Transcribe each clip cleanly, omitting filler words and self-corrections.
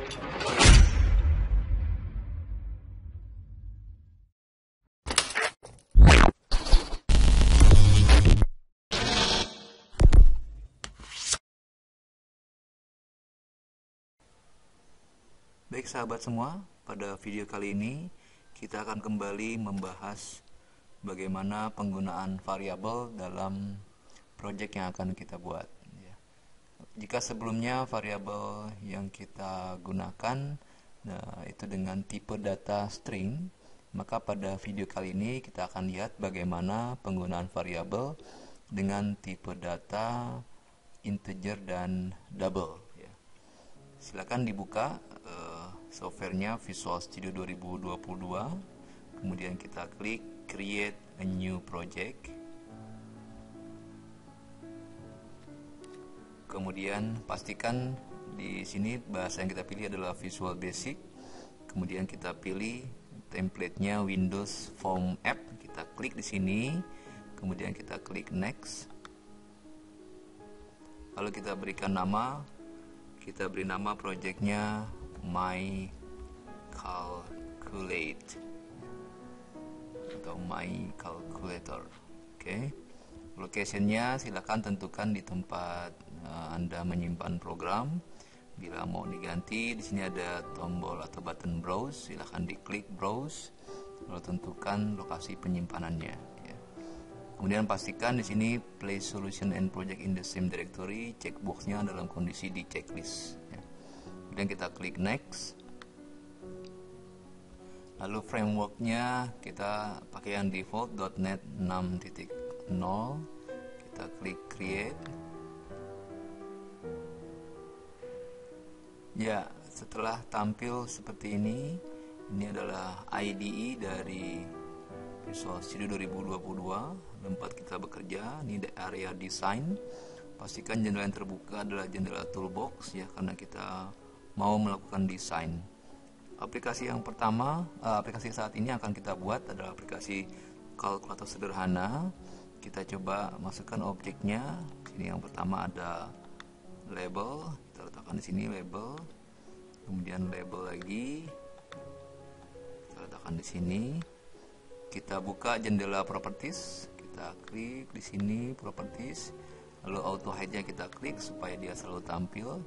Baik sahabat semua, pada video kali ini kita akan kembali membahas bagaimana penggunaan variabel dalam project yang akan kita buat. Jika sebelumnya variabel yang kita gunakan itu dengan tipe data string, maka pada video kali ini kita akan lihat bagaimana penggunaan variabel dengan tipe data integer dan double. Silakan dibuka softwarenya Visual Studio 2022, kemudian kita klik create a new project, kemudian pastikan di sini bahasa yang kita pilih adalah Visual Basic, kemudian kita pilih template-nya Windows Form App, kita klik di sini, kemudian kita klik next, lalu kita berikan nama. Kita beri nama projectnya My Calculate atau My Calculator. Oke. Locationnya silakan tentukan di tempat Anda menyimpan program. Bila mau diganti, di sini ada tombol atau button browse. Silakan diklik browse, lalu tentukan lokasi penyimpanannya. Kemudian pastikan di sini place solution and project in the same directory, checkboxnya dalam kondisi di checklist. Kemudian kita klik next. Lalu frameworknya kita pakai yang default .NET 6.0. Kita klik create. Ya, setelah tampil seperti ini adalah IDE dari Visual Studio 2022, tempat kita bekerja. Ini area desain. Pastikan jendela yang terbuka adalah jendela toolbox ya, karena kita mau melakukan desain. Aplikasi yang pertama, aplikasi saat ini akan kita buat adalah aplikasi kalkulator sederhana. Kita coba masukkan objeknya. Sini yang pertama ada label, kita letakkan di sini label. Kemudian label lagi, kita letakkan di sini. Kita buka jendela properties, kita klik di sini properties, lalu auto hide-nya kita klik supaya dia selalu tampil.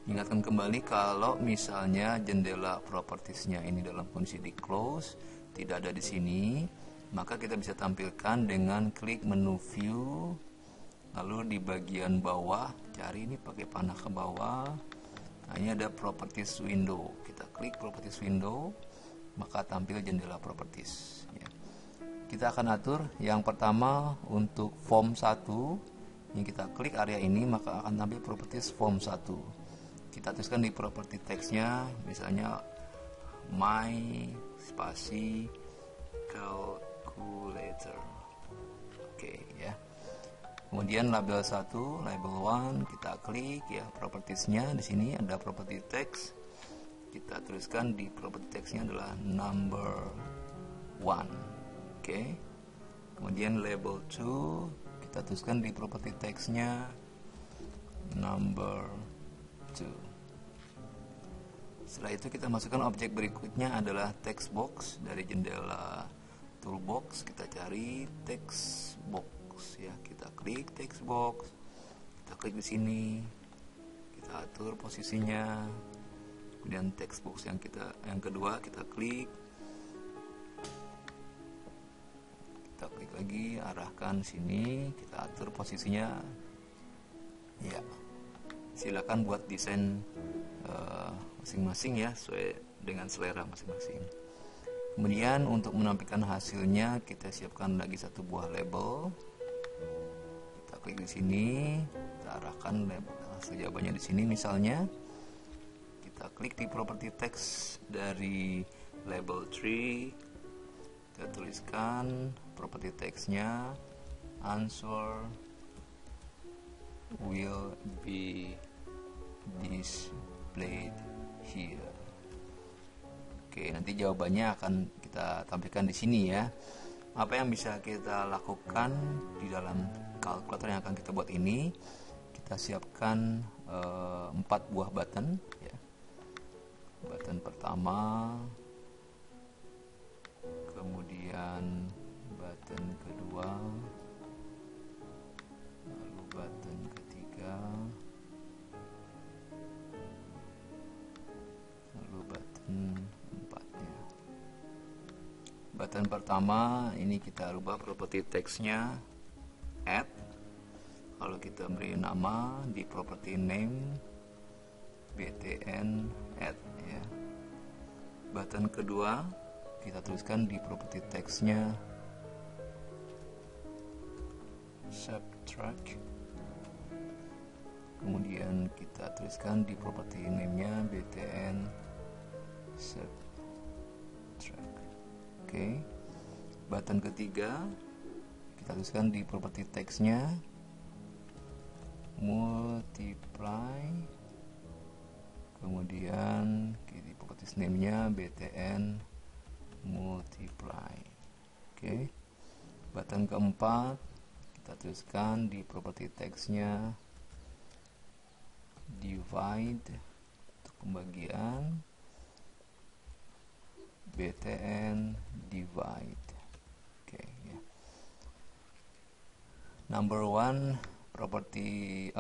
Ingatkan kembali kalau misalnya jendela propertiesnya ini dalam kondisi di close, tidak ada di sini, maka kita bisa tampilkan dengan klik menu view, lalu di bagian bawah cari ini pakai panah ke bawah. Nah, ini ada properties window, kita klik properties window, maka tampil jendela properties ya. Kita akan atur yang pertama untuk form 1, yang kita klik area ini maka akan tampil properties form 1. Kita tuliskan di property text-nya misalnya my spasi calculator. Oke ya. Kemudian label 1, label 1 kita klik ya, propertiesnya di sini ada property text. Kita tuliskan di property text-nya adalah number 1. Oke. Kemudian label 2 kita tuliskan di property text-nya number 2. Setelah itu kita masukkan objek berikutnya adalah text box. Dari jendela toolbox kita cari text box ya. Kita klik text box. Kita klik di sini. Kita atur posisinya. Kemudian text box yang kedua kita klik lagi, arahkan sini, kita atur posisinya ya. Silakan buat desain masing-masing ya, sesuai dengan selera masing-masing. Kemudian untuk menampilkan hasilnya kita siapkan lagi satu buah label. Kita klik di sini, kita arahkan label hasil jawabannya di sini misalnya. Kita klik di property text dari label 3, kita tuliskan property text-nya answer will be displayed here. Oke, nanti jawabannya akan kita tampilkan di sini ya. Apa yang bisa kita lakukan di dalam kalkulator yang akan kita buat ini? Kita siapkan 4 buah button ya. button pertama, kemudian button kedua, lalu button ketiga, lalu button empatnya. Button pertama ini kita rubah properti teksnya add. Kalau kita beri nama di property name btn add ya. Button kedua kita tuliskan di property teksnya subtract. Kemudian kita tuliskan di property name-nya btn subtract. Oke. Button ketiga kita tuliskan di property teksnya multiply, kemudian di property name-nya btn multiply. Oke. Button keempat kita tuliskan di property teksnya divide untuk pembagian btn divide. Oke ya. Number one, properti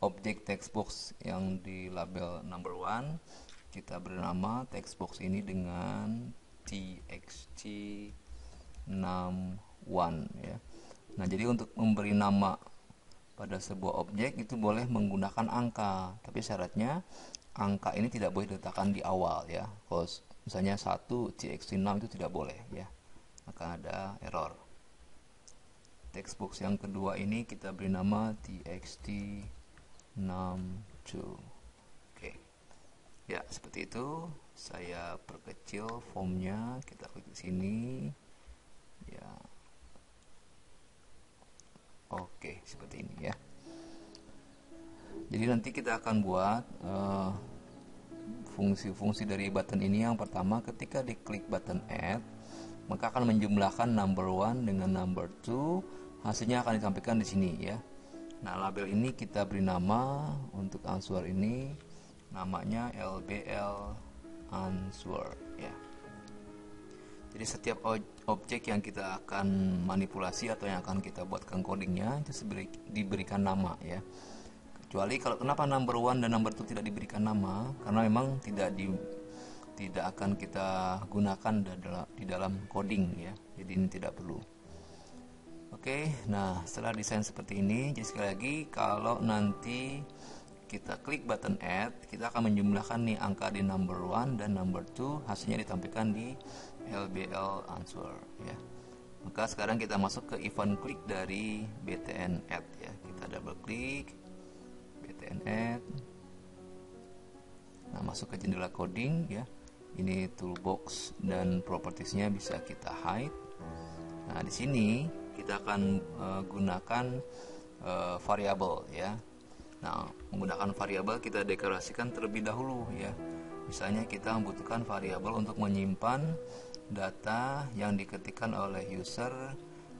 objek textbox yang di label number one, kita beri nama textbox ini dengan txt num1 ya. Nah, jadi untuk memberi nama pada sebuah objek itu boleh menggunakan angka, tapi syaratnya angka ini tidak boleh diletakkan di awal ya. Kalau misalnya 1 txt6 itu tidak boleh ya, maka ada error. Textbox yang kedua ini kita beri nama txt num2. Oke. Ya, seperti itu. Saya perkecil formnya, kita klik di sini. Ya. Oke, seperti ini ya. Jadi nanti kita akan buat fungsi-fungsi dari button ini. Yang pertama, ketika diklik button add, maka akan menjumlahkan number one dengan number two. Hasilnya akan disampaikan di sini ya. Nah, label ini kita beri nama untuk answer ini, namanya LBL answer ya. Jadi setiap objek yang kita akan manipulasi atau yang akan kita buatkan codingnya itu diberikan nama ya. Kecuali kalau kenapa number one dan number two tidak diberikan nama, karena memang tidak akan kita gunakan di dalam coding ya. Jadi ini tidak perlu. Oke, nah setelah desain seperti ini, jadi sekali lagi kalau nanti kita klik button add, kita akan menjumlahkan nih angka di number one dan number two, hasilnya ditampilkan di LBL answer ya. Maka sekarang kita masuk ke event klik dari btn add ya. Kita double klik btn add. Nah, masuk ke jendela coding ya. Ini toolbox dan propertiesnya bisa kita hide. Nah, di sini kita akan gunakan variabel ya. Nah, menggunakan variabel kita deklarasikan terlebih dahulu ya. Misalnya kita membutuhkan variabel untuk menyimpan data yang diketikkan oleh user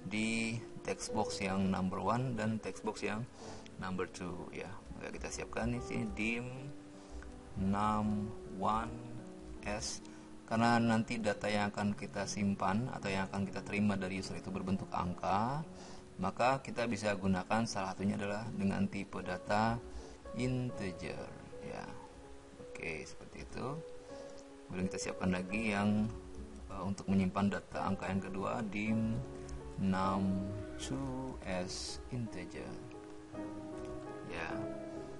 di textbox yang number one dan textbox yang number two ya. Maka kita siapkan di sini dim num1s. Karena nanti data yang akan kita simpan atau yang akan kita terima dari user itu berbentuk angka, maka kita bisa gunakan salah satunya adalah dengan tipe data integer ya. Oke, seperti itu. Kemudian kita siapkan lagi yang untuk menyimpan data angka yang kedua, dim num2s integer ya.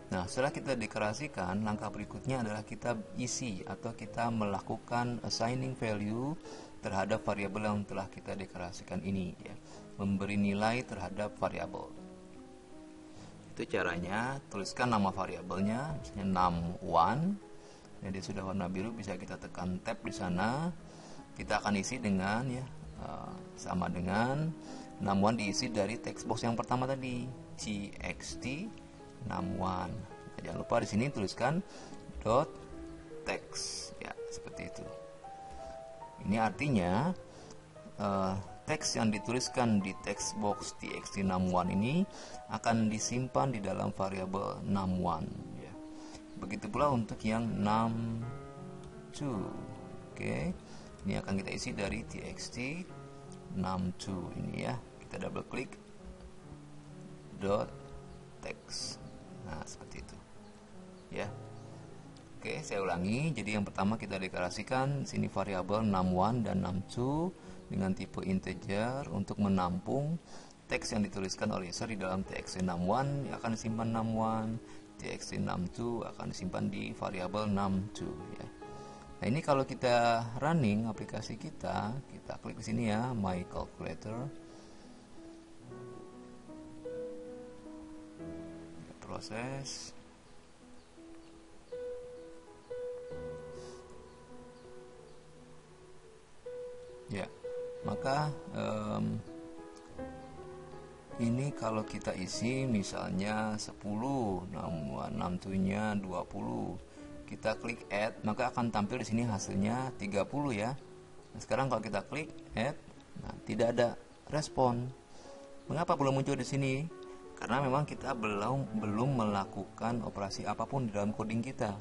Nah, setelah kita deklarasikan, langkah berikutnya adalah kita isi atau kita melakukan assigning value terhadap variabel yang telah kita deklarasikan ini ya. Memberi nilai terhadap variabel. Itu caranya. Tuliskan nama variabelnya, misalnya num1. Nah, dia sudah warna biru, bisa kita tekan tab di sana. Kita akan isi dengan ya sama dengan num1 diisi dari textbox yang pertama tadi, txt num1. Jangan lupa di sini tuliskan dot text ya, seperti itu. Ini artinya teks yang dituliskan di textbox txt num1 ini akan disimpan di dalam variabel num1 ya. Begitu pula untuk yang num2. Oke, ini akan kita isi dari txt num2 ini ya. Kita double klik dot text. Nah, seperti itu ya. Oke, saya ulangi. Jadi yang pertama kita deklarasikan sini variabel num1 dan num2 dengan tipe integer untuk menampung teks yang dituliskan oleh user di dalam txt num1 akan disimpan num1, txt num2 akan disimpan di variabel num2 ya. Nah, ini kalau kita running aplikasi kita klik di sini ya, my calculator. Proses. Ya, maka ini kalau kita isi misalnya 10, 6 nya 20, kita klik add, maka akan tampil di sini hasilnya 30 ya. Nah, sekarang kalau kita klik add, nah, tidak ada respon. Mengapa belum muncul di sini? Karena memang kita belum melakukan operasi apapun di dalam coding kita.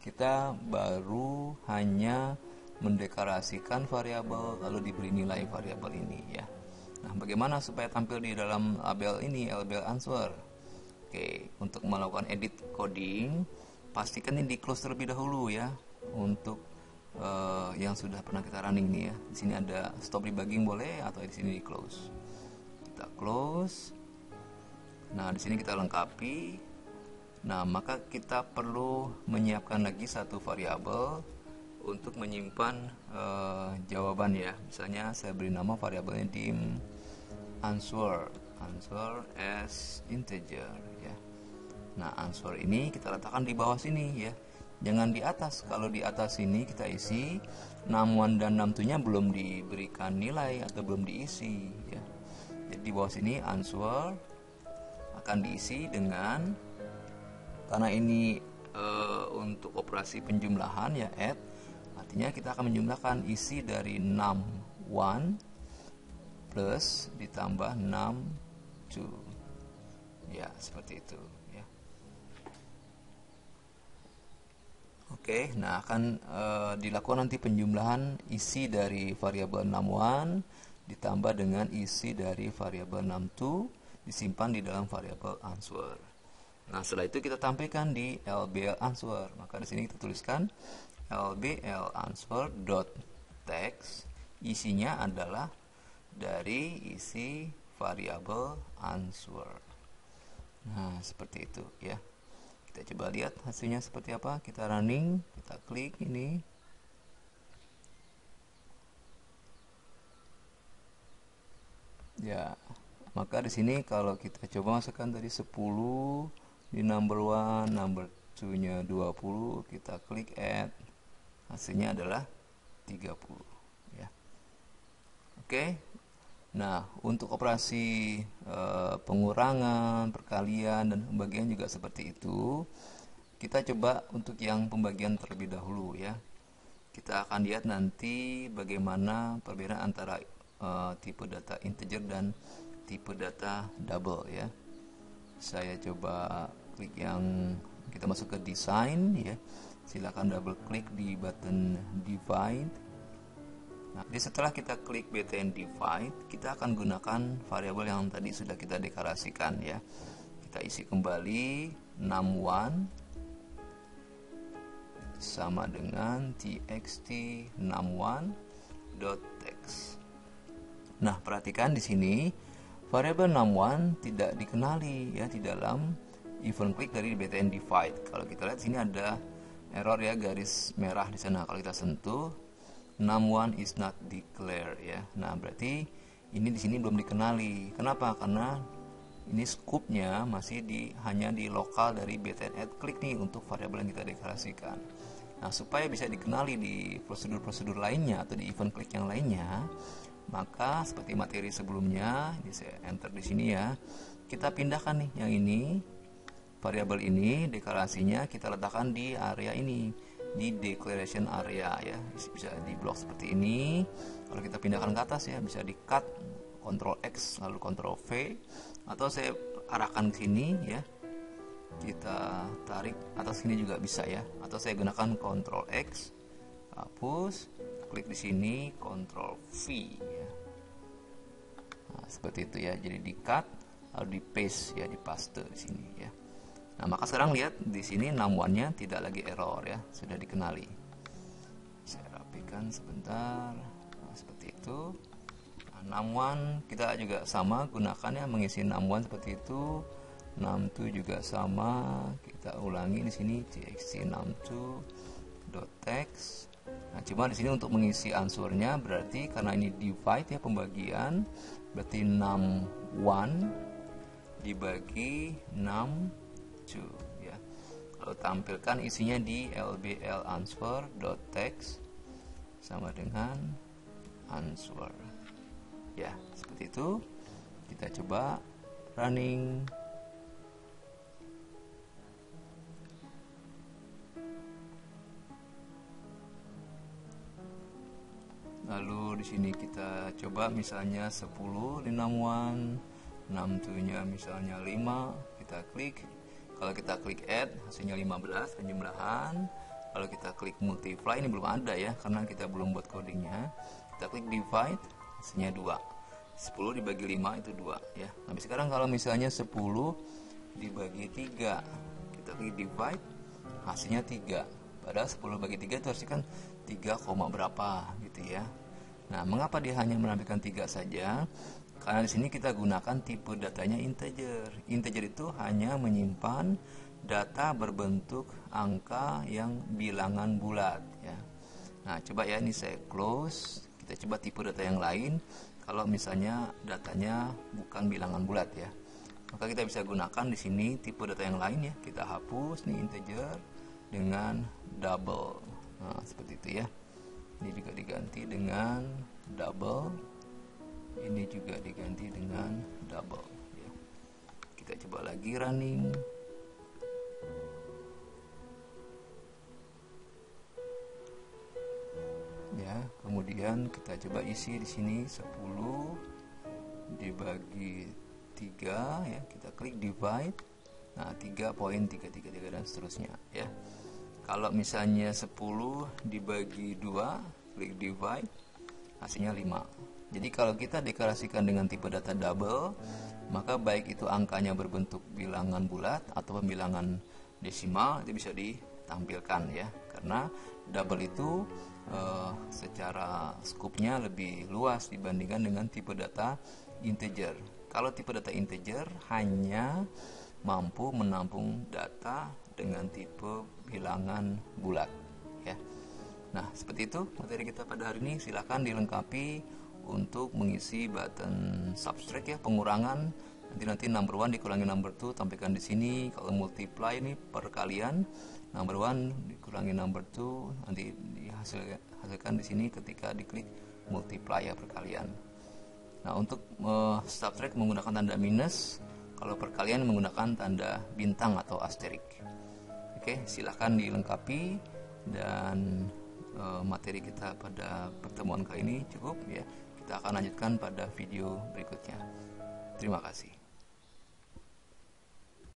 Kita baru hanya mendeklarasikan variabel lalu diberi nilai variabel ini ya. Nah, bagaimana supaya tampil di dalam label ini, label answer? Oke, untuk melakukan edit coding, pastikan ini di close terlebih dahulu ya. Untuk yang sudah pernah kita running nih ya. Di sini ada stop debugging boleh atau di sini di close. Kita close. Nah, di sini kita lengkapi. Nah, maka kita perlu menyiapkan lagi satu variabel untuk menyimpan jawaban ya. Misalnya saya beri nama variabelnya dim answer as integer ya. Nah, answer ini kita letakkan di bawah sini ya, jangan di atas. Kalau di atas sini kita isi num1 dan num2 nya belum diberikan nilai atau belum diisi ya. Jadi di bawah sini answer akan diisi dengan, karena ini untuk operasi penjumlahan ya, add, artinya kita akan menjumlahkan isi dari num1 plus ditambah num2 ya, seperti itu ya. Oke, nah akan dilakukan nanti penjumlahan isi dari variabel num1 ditambah dengan isi dari variabel num2 disimpan di dalam variabel answer. Nah, setelah itu kita tampilkan di lbl answer. Maka di sini kita tuliskan lbl answer dot text, isinya adalah dari isi variabel answer. Nah, seperti itu ya. Kita coba lihat hasilnya seperti apa. Kita running, kita klik ini. Ya, maka di sini kalau kita coba masukkan tadi 10 di number 1, number 2 nya 20, kita klik add, hasilnya adalah 30 ya. Oke. Nah, untuk operasi pengurangan, perkalian, dan pembagian juga seperti itu. Kita coba untuk yang pembagian terlebih dahulu ya. Kita akan lihat nanti bagaimana perbedaan antara tipe data integer dan tipe data double ya. Saya coba klik yang kita masuk ke design ya. Silakan double klik di button divide. Nah, jadi setelah kita klik btn divide, kita akan gunakan variabel yang tadi sudah kita deklarasikan ya. Kita isi kembali num1 sama dengan txt num1.text. Nah, perhatikan di sini variabel num1 tidak dikenali ya di dalam event click dari btn divide. Kalau kita lihat sini ada error ya, garis merah di sana. Kalau kita sentuh, num1 is not declared ya. Nah, berarti ini di sini belum dikenali. Kenapa? Karena ini scope-nya masih hanya di lokal dari btn add click nih untuk variabel yang kita deklarasikan. Nah, supaya bisa dikenali di prosedur-prosedur lainnya atau di event click yang lainnya, maka seperti materi sebelumnya, ini saya enter di sini ya. Kita pindahkan nih yang ini, variabel ini deklarasinya kita letakkan di area ini, di declaration area ya. Bisa di blok seperti ini. Kalau kita pindahkan ke atas ya, bisa di cut, Ctrl X lalu Ctrl V, atau saya arahkan ke sini ya. kita tarik atas sini juga bisa ya, atau saya gunakan Ctrl X, hapus, klik di sini, Ctrl V ya. Nah, seperti itu ya, jadi di cut lalu di paste ya, di paste di sini ya. Nah, maka sekarang lihat di sini num1-nya tidak lagi error ya, sudah dikenali. Saya rapikan sebentar. Nah, seperti itu. Nah, num1 kita juga sama gunakannya, mengisi num1 seperti itu. num2 juga sama, kita ulangi di sini txt num2.text. Nah, cuma di sini untuk mengisi unsurnya berarti karena ini divide ya, pembagian, berarti num1 dibagi num2 ya. Lalu tampilkan isinya di lbl answer.text sama dengan answer. Ya, seperti itu. Kita coba running. Lalu di sini kita coba misalnya 10 di num1, num2-nya misalnya 5, kita klik. Kalau kita klik add, hasilnya 15 penjumlahan. Kalau kita klik multiply, ini belum ada ya, karena kita belum buat codingnya. Kita klik divide, hasilnya 2. 10 dibagi 5 itu 2 ya. Tapi sekarang kalau misalnya 10 dibagi 3, kita klik divide, hasilnya 3. Padahal 10 bagi 3 itu harusnya kan 3, berapa gitu ya. Nah, mengapa dia hanya menampilkan 3 saja? Karena di sini kita gunakan tipe datanya integer. Integer itu hanya menyimpan data berbentuk angka yang bilangan bulat ya. Nah, coba ya, ini saya close. Kita coba tipe data yang lain. Kalau misalnya datanya bukan bilangan bulat ya, maka kita bisa gunakan di sini tipe data yang lain ya. Kita hapus nih integer dengan double. Nah, seperti itu ya. Ini juga diganti dengan double. Ini juga diganti dengan double ya. Kita coba lagi running. Ya, kemudian kita coba isi di sini 10 dibagi 3 ya, kita klik divide. Nah, 3.333 dan seterusnya ya. Kalau misalnya 10 dibagi 2, klik divide, hasilnya 5. Jadi kalau kita deklarasikan dengan tipe data double, maka baik itu angkanya berbentuk bilangan bulat atau bilangan desimal, itu bisa ditampilkan ya. Karena double itu secara skupnya lebih luas dibandingkan dengan tipe data integer. Kalau tipe data integer hanya mampu menampung data dengan tipe bilangan bulat ya. Nah, seperti itu materi kita pada hari ini. Silahkan dilengkapi untuk mengisi button subtract ya, pengurangan. Nanti number 1 dikurangi number 2, tampilkan di sini. Kalau multiply ini perkalian, number 1 dikurangi number 2, nanti dihasilkan di sini ketika diklik multiply ya, perkalian. Nah, untuk subtract menggunakan tanda minus, kalau perkalian menggunakan tanda bintang atau asterik. Oke, silahkan dilengkapi, dan materi kita pada pertemuan kali ini cukup ya. Kita akan lanjutkan pada video berikutnya. Terima kasih.